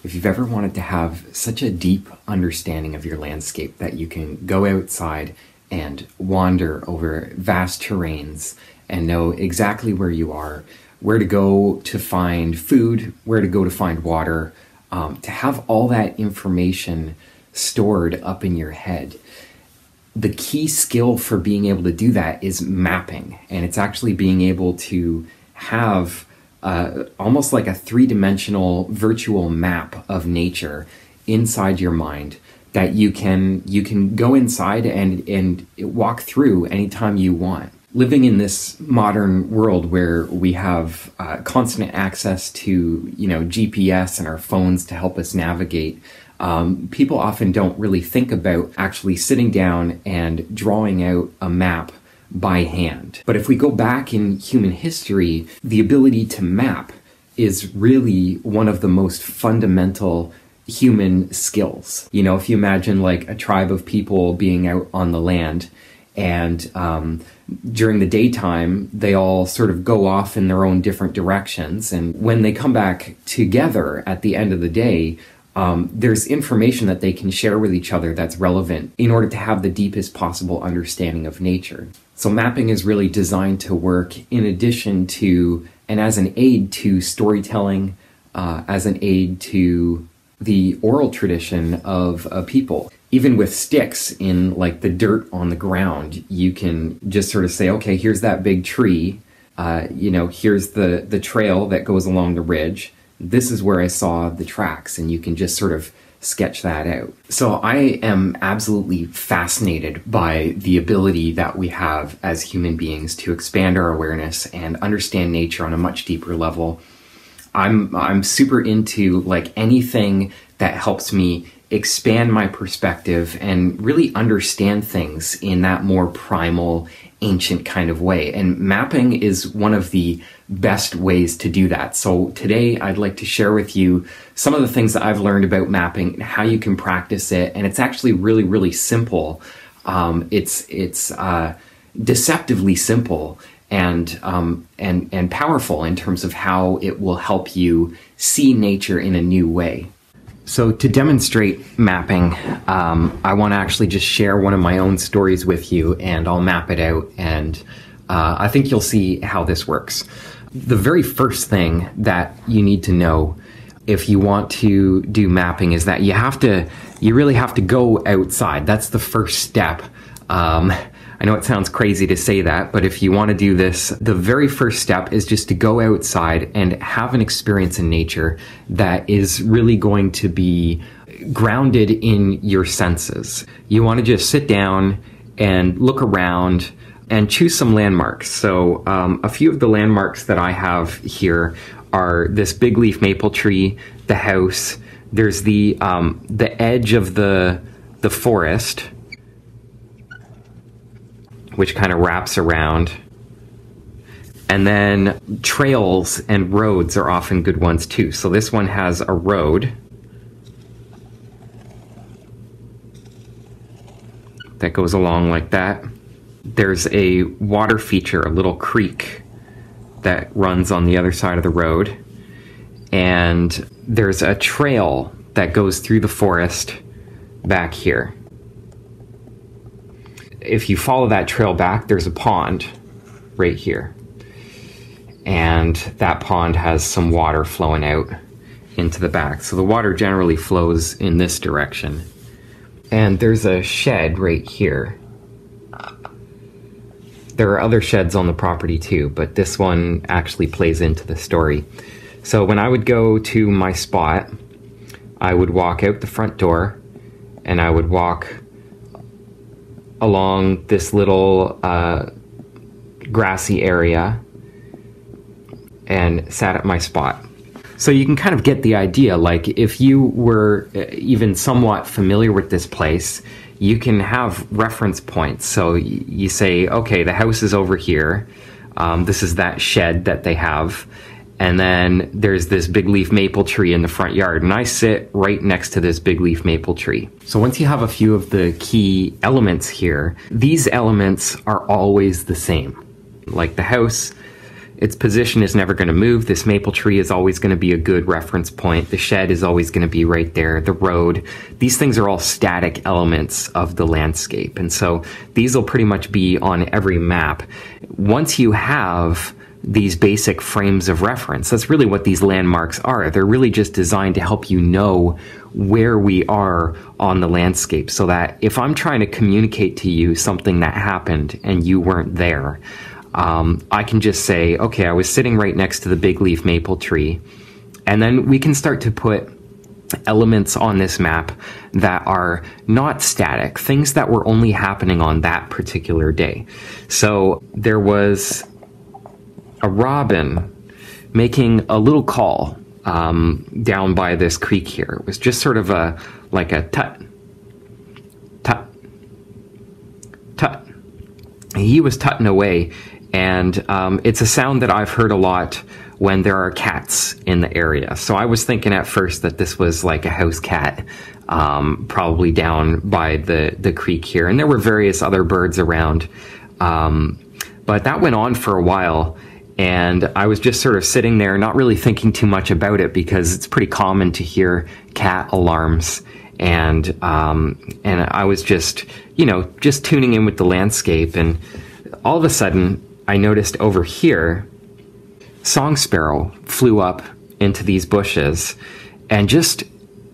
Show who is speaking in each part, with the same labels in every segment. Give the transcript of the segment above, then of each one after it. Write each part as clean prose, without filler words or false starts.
Speaker 1: If you've ever wanted to have such a deep understanding of your landscape that you can go outside and wander over vast terrains and know exactly where you are, where to go to find food, where to go to find water, to have all that information stored up in your head. The key skill for being able to do that is mapping, and it's actually being able to have almost like a three-dimensional virtual map of nature inside your mind that you can go inside and walk through anytime you want. Living in this modern world where we have constant access to GPS and our phones to help us navigate, people often don't really think about actually sitting down and drawing out a map by hand. But if we go back in human history, the ability to map is really one of the most fundamental human skills. If you imagine like a tribe of people being out on the land, and during the daytime, they all sort of go off in their own different directions. And when they come back together at the end of the day, there's information that they can share with each other that's relevant in order to have the deepest possible understanding of nature. So mapping is really designed to work in addition to, and as an aid to storytelling, as an aid to the oral tradition of a people. Even with sticks in like the dirt on the ground, you can just sort of say, okay, here's that big tree. Here's the trail that goes along the ridge. This is where I saw the tracks, and you can just sort of sketch that out. So I am absolutely fascinated by the ability that we have as human beings to expand our awareness and understand nature on a much deeper level. I'm super into like anything that helps me expand my perspective and really understand things in that more primal, ancient kind of way. And mapping is one of the best ways to do that. So today I'd like to share with you some of the things that I've learned about mapping and how you can practice it. And it's actually really, really simple. It's deceptively simple and powerful in terms of how it will help you see nature in a new way. So to demonstrate mapping, I want to actually just share one of my own stories with you, and I'll map it out, and I think you'll see how this works. The very first thing that you need to know if you want to do mapping is that you really have to go outside. That's the first step. I know it sounds crazy to say that, but if you want to do this, the very first step is just to go outside and have an experience in nature that is really going to be grounded in your senses. You want to just sit down and look around and choose some landmarks. So a few of the landmarks that I have here are this big leaf maple tree, the house, there's the edge of the forest, which kind of wraps around. And then trails and roads are often good ones too. So this one has a road that goes along like that. There's a water feature, a little creek that runs on the other side of the road. And there's a trail that goes through the forest back here. If you follow that trail back, there's a pond right here. And that pond has some water flowing out into the back. So the water generally flows in this direction. And there's a shed right here. There are other sheds on the property too, but this one actually plays into the story. So when I would go to my spot, I would walk out the front door and I would walk along this little grassy area and sat at my spot. So you can kind of get the idea, like if you were even somewhat familiar with this place, you can have reference points. So you say, okay, the house is over here. This is that shed that they have. And then there's this big leaf maple tree in the front yard, and I sit right next to this big leaf maple tree. So once you have a few of the key elements here, these elements are always the same. Like the house its position is never going to move. This maple tree is always going to be a good reference point. The shed is always going to be right there. The road. These things are all static elements of the landscape. And so these will pretty much be on every map. Once you have these basic frames of reference, that's really what these landmarks are. They're really just designed to help you know where we are on the landscape, so that if I'm trying to communicate to you something that happened and you weren't there, I can just say, okay, I was sitting right next to the big leaf maple tree, and then we can start to put elements on this map that are not static, things that were only happening on that particular day. So there was a robin making a little call down by this creek here. It was just sort of like a tut, tut, tut. He was tutting away, and it's a sound that I've heard a lot when there are cats in the area. So I was thinking at first that this was like a house cat, probably down by the creek here. And there were various other birds around. But that went on for a while. And I was just sort of sitting there, not really thinking too much about it, because it's pretty common to hear cat alarms. And I was just, just tuning in with the landscape. And all of a sudden, I noticed over here, song sparrow flew up into these bushes and just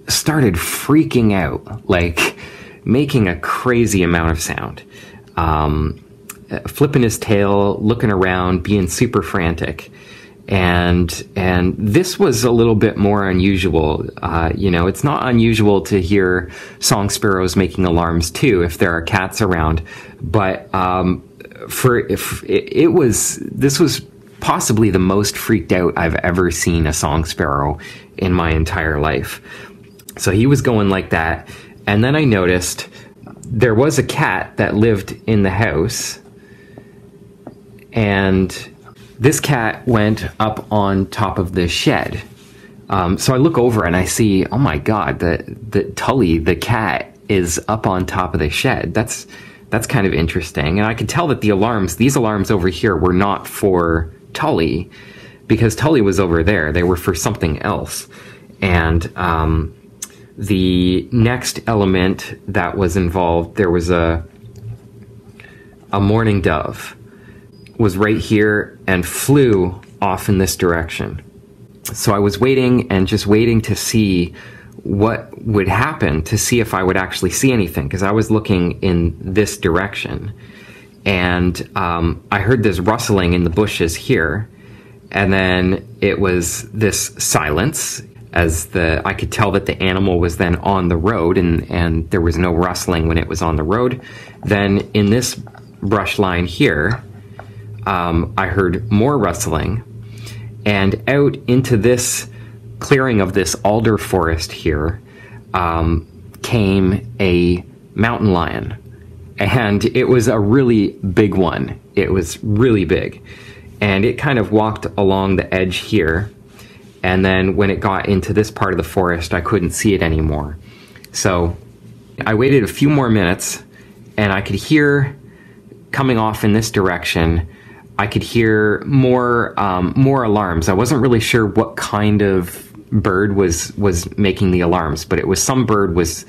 Speaker 1: started freaking out, like making a crazy amount of sound. Flipping his tail, looking around, being super frantic. And this was a little bit more unusual. It's not unusual to hear song sparrows making alarms too if there are cats around. But this was possibly the most freaked out I've ever seen a song sparrow in my entire life. So he was going like that. And then I noticed there was a cat that lived in the house. And this cat went up on top of the shed. So I look over and I see, oh my God, the Tully, the cat, is up on top of the shed. That's kind of interesting. And I could tell that these alarms over here were not for Tully, because Tully was over there. They were for something else. And the next element that was involved, there was a mourning dove was right here and flew off in this direction. So I was waiting to see what would happen, to see if I would actually see anything, because I was looking in this direction. And I heard this rustling in the bushes here, and then it was this silence, as I could tell that the animal was then on the road, and there was no rustling when it was on the road. Then in this brush line here, I heard more rustling, and out into this clearing of this alder forest here came a mountain lion. And it was a really big one. It was really big. And it kind of walked along the edge here. And then when it got into this part of the forest, I couldn't see it anymore. So I waited a few more minutes, and I could hear, coming off in this direction, I could hear more alarms. I wasn't really sure what kind of bird was making the alarms, but it was some bird was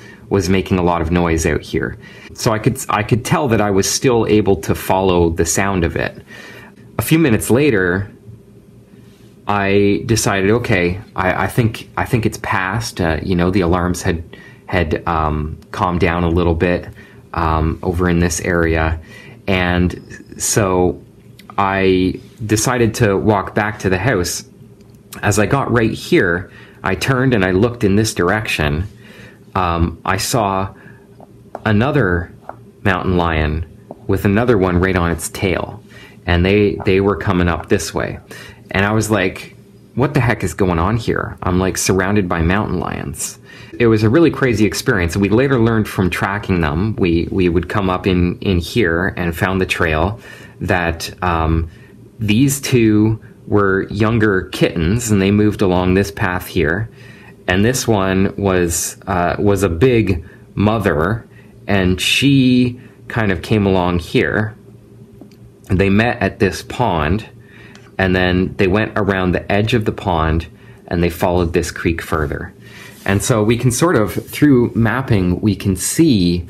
Speaker 1: making a lot of noise out here. So I could tell that I was still able to follow the sound of it. A few minutes later, I decided, okay, I think it's past. The alarms had calmed down a little bit over in this area, and so I decided to walk back to the house. As I got right here, I turned and I looked in this direction. I saw another mountain lion with another one right on its tail, and they were coming up this way. And I was like, what the heck is going on here? I'm like surrounded by mountain lions. It was a really crazy experience. We later learned from tracking them, we would come up in here and found the trail, that these two were younger kittens, and they moved along this path here. And this one was a big mother, and she kind of came along here. They met at this pond, and then they went around the edge of the pond and they followed this creek further. And so we can sort of, through mapping, we can see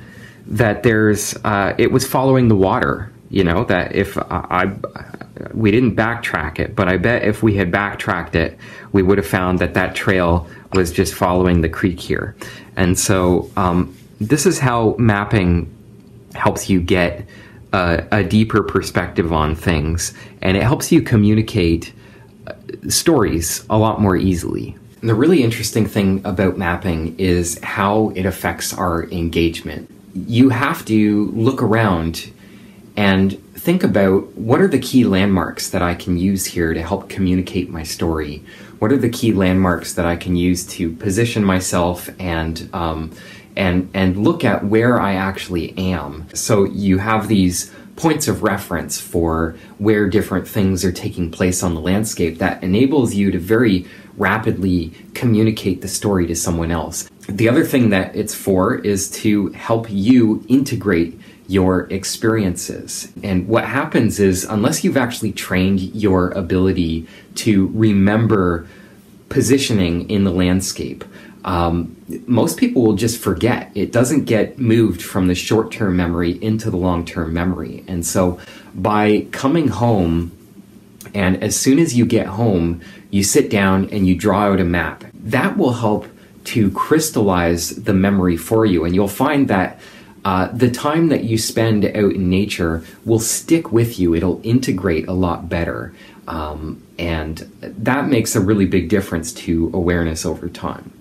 Speaker 1: that it was following the water, that if we didn't backtrack it, but I bet if we had backtracked it, we would have found that trail was just following the creek here. And so this is how mapping helps you get a deeper perspective on things, and it helps you communicate stories a lot more easily. And the really interesting thing about mapping is how it affects our engagement. You have to look around and think about, what are the key landmarks that I can use here to help communicate my story? What are the key landmarks that I can use to position myself and look at where I actually am? So you have these points of reference for where different things are taking place on the landscape that enables you to very rapidly communicate the story to someone else. The other thing that it's for is to help you integrate your experiences. And what happens is, unless you've actually trained your ability to remember positioning in the landscape, most people will just forget. It doesn't get moved from the short-term memory into the long-term memory. And so by coming home, and as soon as you get home, you sit down and you draw out a map, that will help to crystallize the memory for you. And you'll find that the time that you spend out in nature will stick with you. It'll integrate a lot better. And that makes a really big difference to awareness over time.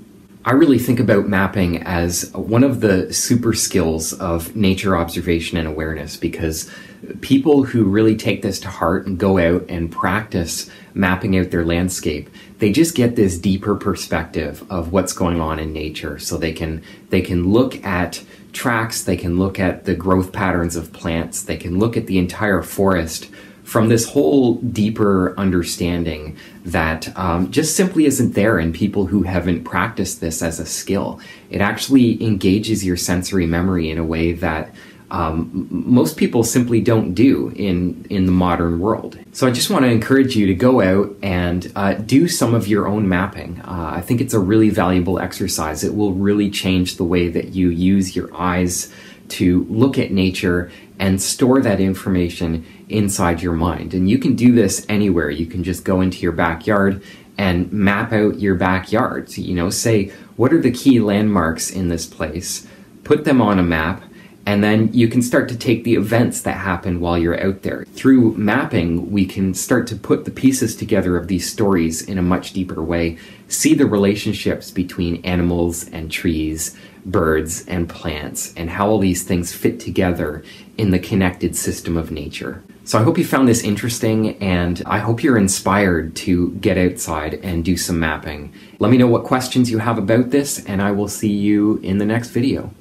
Speaker 1: I really think about mapping as one of the super skills of nature observation and awareness, because people who really take this to heart and go out and practice mapping out their landscape, they just get this deeper perspective of what's going on in nature. So they can look at tracks, they can look at the growth patterns of plants, they can look at the entire forest from this whole deeper understanding that just simply isn't there in people who haven't practiced this as a skill. It actually engages your sensory memory in a way that most people simply don't do in the modern world. So I just want to encourage you to go out and do some of your own mapping. I think it's a really valuable exercise. It will really change the way that you use your eyes to look at nature and store that information inside your mind. And you can do this anywhere. You can just go into your backyard and map out your backyard. So, say, what are the key landmarks in this place? Put them on a map, and then you can start to take the events that happen while you're out there. Through mapping, we can start to put the pieces together of these stories in a much deeper way, see the relationships between animals and trees, birds and plants, and how all these things fit together in the connected system of nature. So I hope you found this interesting, and I hope you're inspired to get outside and do some mapping. Let me know what questions you have about this, and I will see you in the next video.